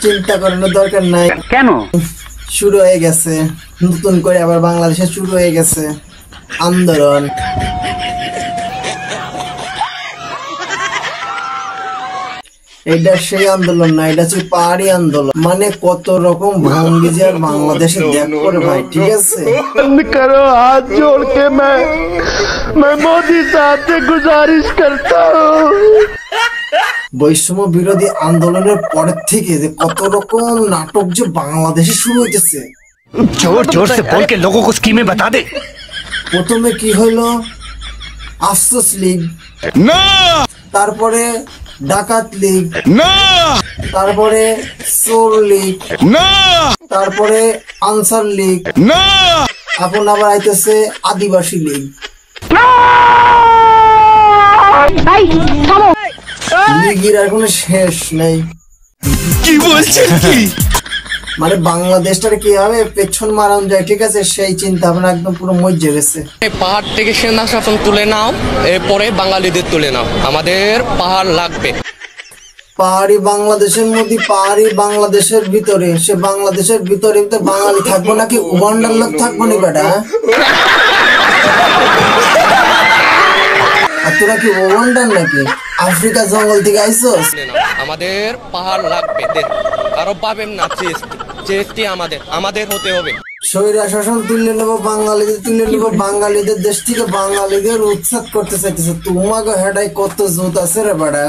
চিন্তা করানোর দরকার নাই। কেন? শুরু হয়ে গেছে নতুন করে আবার বাংলাদেশে শুরু হয়ে গেছে আন্দোলন। এটা সেই আন্দোলন না, এটা হচ্ছে পাহাড়ি আন্দোলন। মানে কত রকম ভঙ্গি যে আর বাংলাদেশে দেখ করে ভাই, ঠিক আছে? करो हाथ जोड़ के मैं मोदी साहब से गुजारिश करता हूँ। বৈষম্য বিরোধী আন্দোলনের পরের থেকে যে কত রকম নাটক যে বাংলাদেশে শুরু হইতেছে। जोर जोर से बोल के लोगों को स्कीमें बता दे। প্রথমে কি হইলো, আফসোস লীগ, তারপরে ডাকাত লীগ, তারপরে চোর লীগ, তারপরে আনসার লীগ, এখন আবার আইতেছে আদিবাসী লীগ। লীগের আর কোনো শেষ নেই। কি বলছেন কি? মানে বাংলাদেশটার কিভাবে পেছন মারানো যায়, ঠিক আছে, সেই চিন্তা ভাবনা একদম পুরো মজ্জে গেছে। পাহাড় থেকে সেনা শাসন তুলে নাও, এরপরে বাঙালিদের তুলে নাও, আমাদের পাহাড় লাগবে। পাহাড়ি বাংলাদেশের মধ্যে, পাহাড়ি বাংলাদেশের ভিতরে, সে বাংলাদেশের ভিতরে তো বাঙালি থাকবো নাকি উগান্ডার লোক থাকবো নি বেটা? আর তোরা কি উগান্ডার নাকি আফ্রিকা জঙ্গল থেকে আইসোস? আমাদের পাহাড় লাগবে, কারো পাবেন না। চেষ্টি আমাদের হতে হবে। স্বৈরা শাসন তুলে নেবো, বাঙালিদের তুলে নেবো, বাঙালিদের দেশ থেকে বাঙালিদের উৎখাত করতে চাইতেছে। তোমাকে হেডাই কত জোত আছে রে বেটা?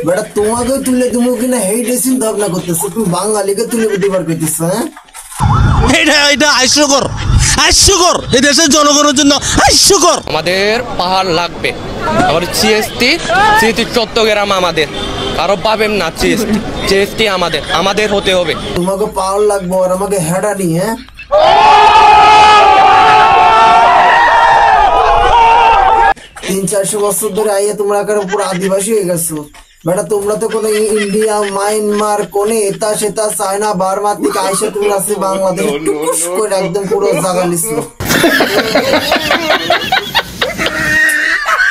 বেটা তোমাকে তুলে দেবো কিনা হেইটাই চিন্তা ভাবনা করতেছে, তুমি বাঙালিকে তুলে দিবার করতেছ? এটা হাস্যকর, হাস্যকর, এই দেশের জনগণের জন্য হাস্যকর। আমাদের পাহাড় লাগবে, আবার স্মৃতি চট্টগ্রাম আমাদের, কারো পাবেন না। চেষ্টি আমাদের হতে হবে। তোমাকে পাওয়ার লাগবো আর আমাকে হেডা নি। হ্যাঁ, 300-400 বছর ধরে আইয়া তোমরা পুরো আদিবাসী হয়ে গেছো বেটা। তোমরা তো কোনো ইন্ডিয়া, মায়ানমার, কোনে এটা সেটা, চায়না, বার্মা থেকে আইসা তোমরা আছে বাংলাদেশ টুকুস করে একদম পুরো জায়গা লিছো।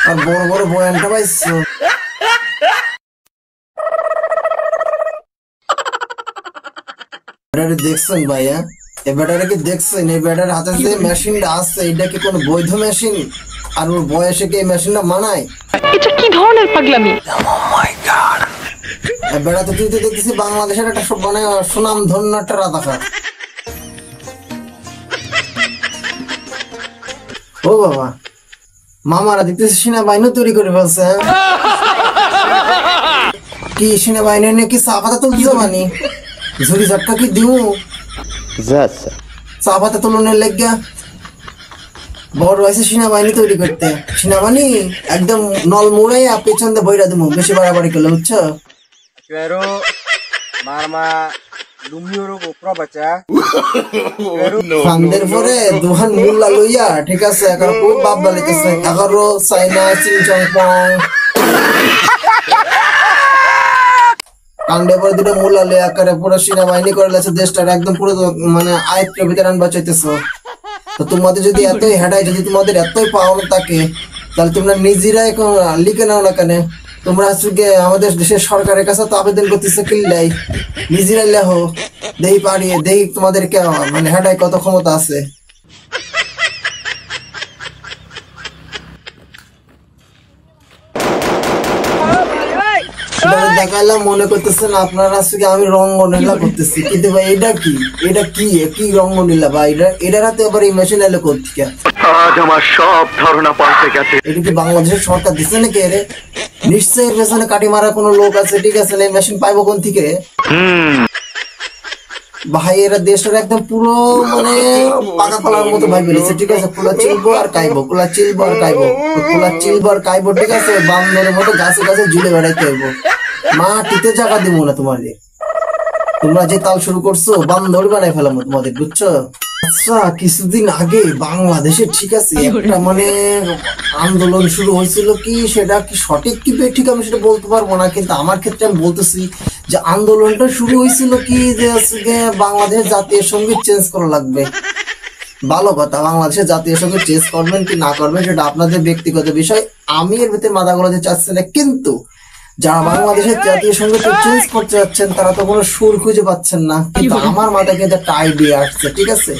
আর বড় বড় বয়ানটা পাইছো। দেখছেন ভাইয়া, এই ব্যাটারে দেখছেন? এই ব্যাটার হাতে যে মেশিনটা আসছে, এটা কি কোনো বৈধ মেশিন? আর ওর বয়সে কি এই মেশিনটা মানায়? এটা কি ধরনের পাগলামি? বেড়া তো তুই তো দেখতেছি বাংলাদেশের একটা মানে সুনাম ধন্য একটা রাজাকার। ও বাবা, মামারা দেখতেছি সেনাবাহিনী তৈরি করে ফেলছে। কি সেনাবাহিনী নিয়ে কি চা পাতা তুলতে যাবানি? ঝুড়ি ঝটকা কি দিও? চা পাতা তুলনের লেগা বড় হয়েছে সেনাবাহিনী তৈরি করতে। সেনাবাহিনী একদম নল মুড়াইয়া পেছন দিয়ে বইরা দেবো বেশি বাড়াবাড়ি করলে, বুঝছো? ফান্দের পরে দুহান মুল্লা লইয়া, ঠিক আছে, এখন খুব বাপ বালিতেছে 11 চাইনা চিংচং পং কাণ্ডে পরে দুটো মুল্লা লইয়া আকারে পুরো সেনাবাহিনী করে লেছে দেশটার একদম পুরো মানে আয়ত্তের ভিতরে আনবা চাইতেছো। তো তোমাদের যদি এতই হেডাই, যদি তোমাদের এতই পাওয়ার থাকে, তাহলে তোমরা নিজেরা এখন লিখে নাও না কেন? তোমরা আজকে আমাদের দেশের সরকারের কাছে তো আবেদন করতেছে কিল্লাই, নিজেরা লেখো, দেই পারিয়ে দেই তোমাদের মানে হেডাই কত ক্ষমতা আছে। দেখাইলাম মনে করতেছেন আপনারা আজকে আমি রঙ্গনীলা করতেছি, কিন্তু ভাই এটা কি? এটা কি রঙ্গনীলা ভাই? এটার হাতে আবার এই মেশিন এলো কোথেকে? আজ আমার সব ধারণা পাল্টে গেছে। এটা কি বাংলাদেশের সরকার দিচ্ছে নাকি? এরে নিশ্চয়ই এর পেছনে কাটি মারা কোনো লোক আছে, ঠিক আছে? এই মেশিন পাইবো কোন থেকে? ভাই এরা দেশটা একদম পুরো মানে পাকা কলার মতো ভাই বেরিয়েছে, ঠিক আছে? কুলা চিলবো আর কাইবো, কুলা চিলবো আর কাইবো, কুলা চিলবো আর কাইবো, ঠিক আছে? বান্দরের মতো গাছে গাছে ঝুলে বেড়াইতে হইব। মাটিতে জায়গা দিব না তোমাদের। তোমরা যে তাল শুরু করছো বান্দর বানাই ফেলাম তোমাদের, বুঝছো? আচ্ছা, কিছুদিন আগে বাংলাদেশে, ঠিক আছে, একটা মানে আন্দোলন শুরু হয়েছিল, কি সেটা কি সঠিক কি ঠিক আমি সেটা বলতে পারবো না, কিন্তু আমার ক্ষেত্রে আমি বলতেছি যে আন্দোলনটা শুরু হয়েছিল কি যে বাংলাদেশ জাতীয় সঙ্গীত চেঞ্জ করা লাগবে। ভালো কথা, বাংলাদেশের জাতীয় সঙ্গীত চেঞ্জ করবেন কি না করবেন সেটা আপনাদের ব্যক্তিগত বিষয়, আমি এর ভিতরে মাথা গলাতে চাচ্ছি না। কিন্তু যারা বাংলাদেশের জাতীয় সঙ্গীত চেঞ্জ করতে যাচ্ছেন তারা তো কোনো সুর খুঁজে পাচ্ছেন না, কিন্তু আমার মাথায় কিন্তু একটা আইডিয়া আসছে, ঠিক আছে?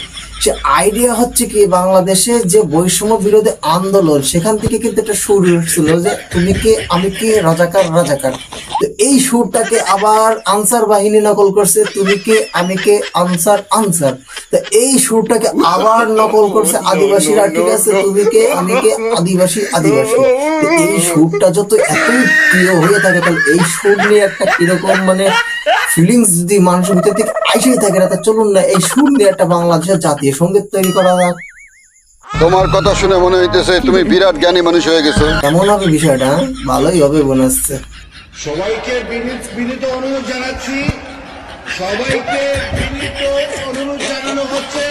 সে আইডিয়া হচ্ছে কি, বাংলাদেশে যে বৈষম্য বিরোধী আন্দোলন সেখান থেকে কিন্তু একটা সুর উঠছিল যে তুমি কে আমি কে রাজাকার রাজাকার। তো এই সুরটাকে আবার আনসার বাহিনী নকল করছে, তুমি কে আমি কে আনসার আনসার। তো এই সুরটাকে আবার নকল করছে আদিবাসীরা, ঠিক আছে? তুমি কে আমি কে আদিবাসী আদিবাসী। তো এই সুরটা যত এতই প্রিয় হয়ে থাকে তাহলে এই সুর নিয়ে একটা কিরকম মানে ফিলিংস যদি মানুষের ভিতর থেকে আইসেই থাকে না, তা চলুন না এই সুর নিয়ে একটা বাংলাদেশের জাতীয় সঙ্গীত তৈরি করা যাক। তোমার কথা শুনে মনে হইতেছে তুমি বিরাট জ্ঞানী মানুষ হয়ে গেছো। কেমন হবে বিষয়টা? ভালোই হবে মনে হচ্ছে। সবাইকে বিনীত অনুরোধ জানাচ্ছি, সবাইকে বিনীত অনুরোধ জানানো হচ্ছে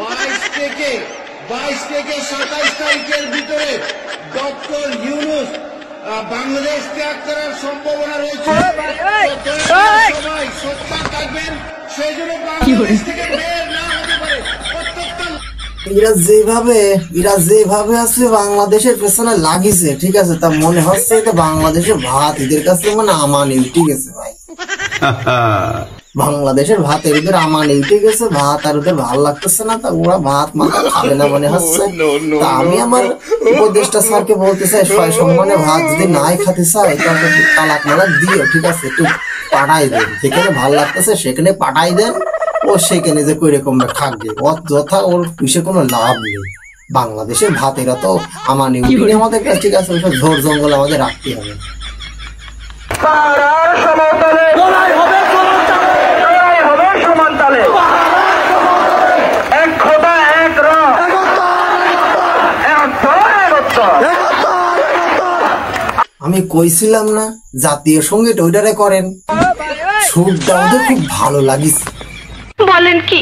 22 থেকে 27 তারিখের ভিতরে ডক্টর ইউনূস বাংলাদেশ ত্যাগ করার সম্ভাবনা রয়েছে। সবাই সত্তা থাকবেন, সেই জন্য বাংলাদেশ থেকে বের না হতে পারে প্রত্যেকটা। এরা যেভাবে আছে বাংলাদেশের পেছনে লাগিছে, ঠিক আছে? তা মনে হচ্ছে এটা বাংলাদেশের ভাত এদের কাছে মানে আমানি উঠে গেছে ভাই। বাংলাদেশের ভাত এদের আমানি উঠে গেছে, ভাত আর ওদের ভালো লাগতেছে না, তা ওরা ভাত মাথা খাবে না মনে হচ্ছে। তা আমি আমার উপদেষ্টা স্যারকে বলতে চাই, সম্মানে ভাত যদি নাই খেতে চাই তাহলে তালাক মালাক দিও, ঠিক আছে? একটু পাঠাই দেন, যেখানে ভালো লাগতেছে সেখানে পাঠাই দেন, ও সেখানে যে কই রকম থাকবে, যথা ওর পিছে কোনো লাভ নেই। বাংলাদেশের ভাতেরা তো আমানি উঠে আমাদের কাছে, ঠিক আছে? ওইসব ঝোড় জঙ্গল আমাদের রাখতে হবে। আমি কইছিলাম না জাতীয় সঙ্গীত ওইটারে করেন, সুরটা ওদের খুব ভালো লাগিছে। বলেন কি?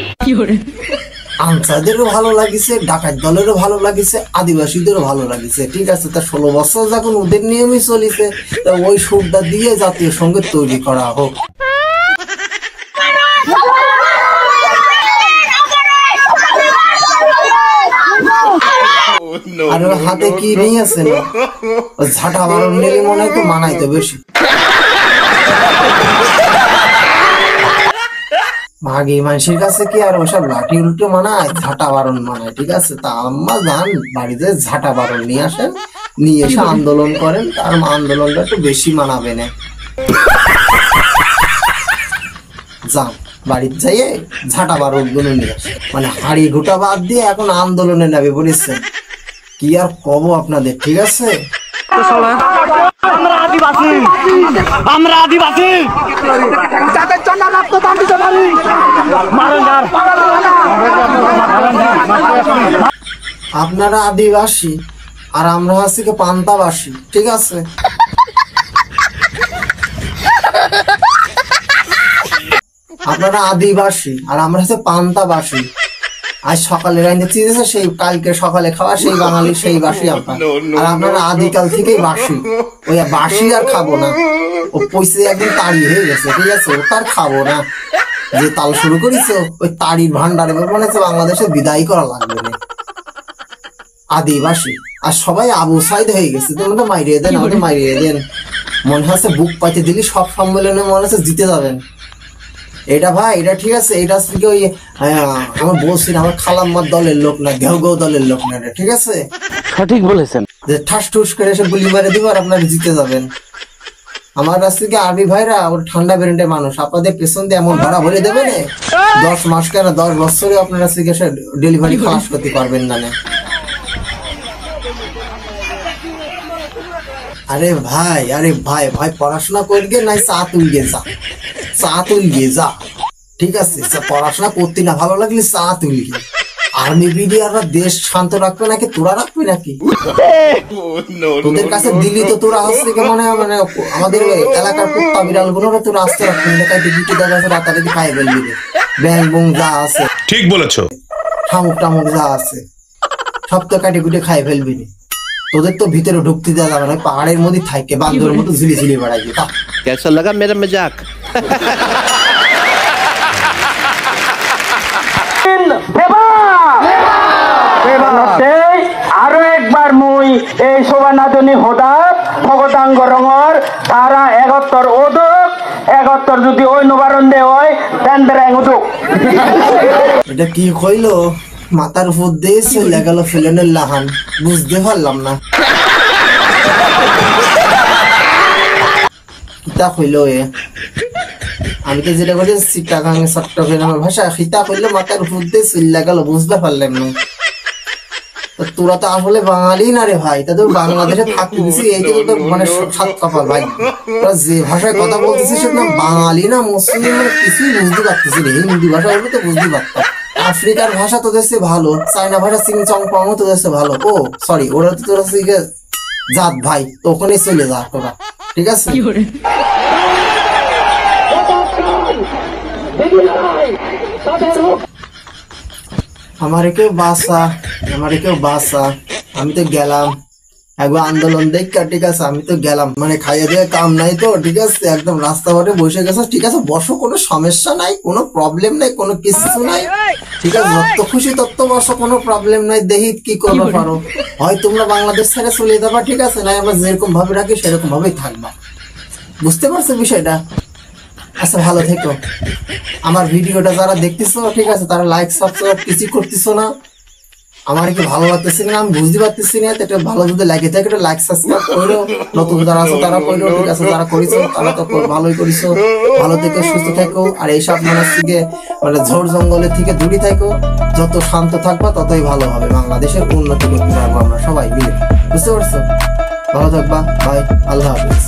আনসারদেরও ভালো লাগিছে, ডাকাত দলেরও ভালো লাগিছে, আদিবাসীদেরও ভালো লাগিছে, ঠিক আছে? তা 16 বছর যখন ওদের নিয়মই চলিছে, তা ওই সুরটা দিয়ে জাতীয় সঙ্গীত তৈরি করা হোক। আর ওর হাতে কি নেই আছে না, ঝাঁটা বারণ নিলে মনে হয় তো মানাইতে বেশি। মাগি মানুষের কাছে কি আর ওসব লাঠি উল্টো মানায়, ঝাঁটা বারণ মানায়, ঠিক আছে? তা আম্মা যান বাড়িতে ঝাঁটা বারণ নিয়ে আসেন, নিয়ে এসে আন্দোলন করেন, তার আন্দোলনটা একটু বেশি মানাবে না। যান বাড়িতে যাইয়ে ঝাঁটা বারণ গুলো নিয়ে আসে, মানে হাড়ি ঘুটা বাদ দিয়ে এখন আন্দোলনে নেবে বলেছেন। কি আর কব আপনাদের, ঠিক আছে? আপনারা আদিবাসী আর আমরা আছি কি পান্তাবাসী, ঠিক আছে? আপনারা আদিবাসী আর আমরা হচ্ছে পান্তাবাসী। আজ সকালে রাইন্দে চিনেছে সেই কালকে সকালে খাওয়া সেই বাঙালি সেই বাসি আপনার, আর আপনারা আদিকাল থেকেই বাসি। ওই বাসি আর খাবো না, ও পয়সা একদিন তাড়ি হয়ে গেছে, ঠিক আছে? ও তার খাবো না, যে তাল শুরু করেছো ওই তাড়ির ভান্ডারে মনে হচ্ছে বাংলাদেশে বিদায় করা লাগবে না। আদিবাসী আর সবাই আবু সাইদ হয়ে গেছে, তোমরা মাইরিয়ে দেন, আমাদের মাইরিয়ে দেন। মনে হচ্ছে বুক পাইতে দিলি সব সম্মেলনে মনে হচ্ছে জিতে যাবেন। এটা ভাই এটা ঠিক আছে, এটা থেকে ওই আমার বলছি না, আমার খালাম্মার দলের লোক না, ঘেউ ঘেউ দলের লোক না, ঠিক আছে? সঠিক বলেছেন। যে ঠাস ঠুস করে এসে গুলি মারে দিব আর আপনারা জিতে যাবেন। আমার কাছ থেকে আরবি ভাইরা ওর ঠান্ডা ব্রেন্ডের মানুষ, আপনাদের পেছন দিয়ে এমন ভাড়া ভরে দেবে না, 10 মাস কেন 10 বছরে আপনারা থেকে ডেলিভারি খালাস করতে পারবেন না। আরে ভাই ভাই পড়াশোনা করবে নাই, চা তুলগে যা, ঠিক আছে? পড়াশোনা করতে না ভালো লাগলে চা তুলগে। আর্মি বিডিআররা দেশ শান্ত রাখবে নাকি তোরা রাখবি নাকি? তোদের কাছে দিল্লি তো তোরা হচ্ছে মানে মানে আমাদের এলাকার কুত্তা বিড়াল গুলো তোরা আসতে রাখবি না, কাই ডিউটি দেখা আছে রাতারাতি খাই ফেলবি, ব্যাং বুং যা আছে, ঠিক বলেছো, শামুক টামুক যা আছে সব তো কাটি কুটে খাই ফেলবি। তোদের তো ভিতরে ঢুকতে দেওয়া যাবে না, পাহাড়ের মধ্যে থাইকে বান্দরের মতো ঝুলি ঝুলি বেড়াইবি। कैसा लगा मेरा मजाक? আরো একবার মুই এই শোভা নাদনী হঠাৎ ভগতাঙ্গ রঙর তারা 71 ওদক 71 যদি ওই নবারণ দে হয় দেন ওদক। এটা কি কইলো? মাথার উপর দিয়ে চলে গেল ফিলেনের লাহান, বুঝতে পারলাম না কিতা কইলো এ। আমি তো যেটা বলি চিটাগাং চট্টগ্রামের ভাষা, খিতা কইলো মাথার উপর দিয়ে চলে গেল, বুঝতে পারলাম না। তোরা তো আসলে বাঙালি না রে ভাই, তা তো বাংলাদেশে থাকতে দিছি, এইটা তো মানে সাত কপাল ভাই। তোরা যে ভাষায় কথা বলতেছিস সেটা বাঙালি না মুসলিম কিছুই বুঝতে পারতেছি না। হিন্দি ভাষা হলে তো বুঝতে পারতাম। আফ্রিকার ভাষা তোদের চেয়ে ভালো, চায়না ভাষা চিং চং পং তোদের চেয়ে ভালো। ও সরি, ওরা তো তোরা জাত ভাই, তো ওখানে চলে যা তোরা, ঠিক আছে? আমারে কেউ বাসা, আমি তো গেলাম একবার আন্দোলন দেখা, ঠিক আছে? আমি তো গেলাম, মানে খাইয়ে দিয়ে কাম নাই তো, ঠিক আছে? একদম রাস্তা ঘাটে বসে গেছে, ঠিক আছে? বসো, কোনো সমস্যা নাই, কোনো প্রবলেম নাই, কোনো কিছু নাই, ঠিক আছে? যত খুশি তত বসো, কোনো প্রবলেম নাই। দেখি কি করতে পারো, হয় তোমরা বাংলাদেশ ছেড়ে চলে যাবা, ঠিক আছে? না আমরা যেরকম ভাবে রাখি সেরকম ভাবেই থাকবা। বুঝতে পারছো বিষয়টা? আচ্ছা, ভালো থেকো। আমার ভিডিওটা যারা দেখতেছো, ঠিক আছে, তারা লাইক সাবস্ক্রাইব কিছু করতেছো না, আমার কি ভালো লাগতেছে না আমি বুঝতে পারতেছি না। এটা ভালো যদি লাগে থাকে একটা লাইক সাবস্ক্রাইব করো, নতুন যারা আছো তারা করো, ঠিক আছে? যারা করেছো তারা তো ভালোই করেছো। ভালো থেকো, সুস্থ থাকো, আর এইসব মানুষ থেকে মানে ঝড় জঙ্গলের থেকে দূরে থাকো। যত শান্ত থাকবা ততই ভালো হবে, বাংলাদেশের উন্নতি করতে পারবো আমরা সবাই মিলে। বুঝতে পারছো? ভালো থাকবা, বাই, আল্লাহ হাফিজ।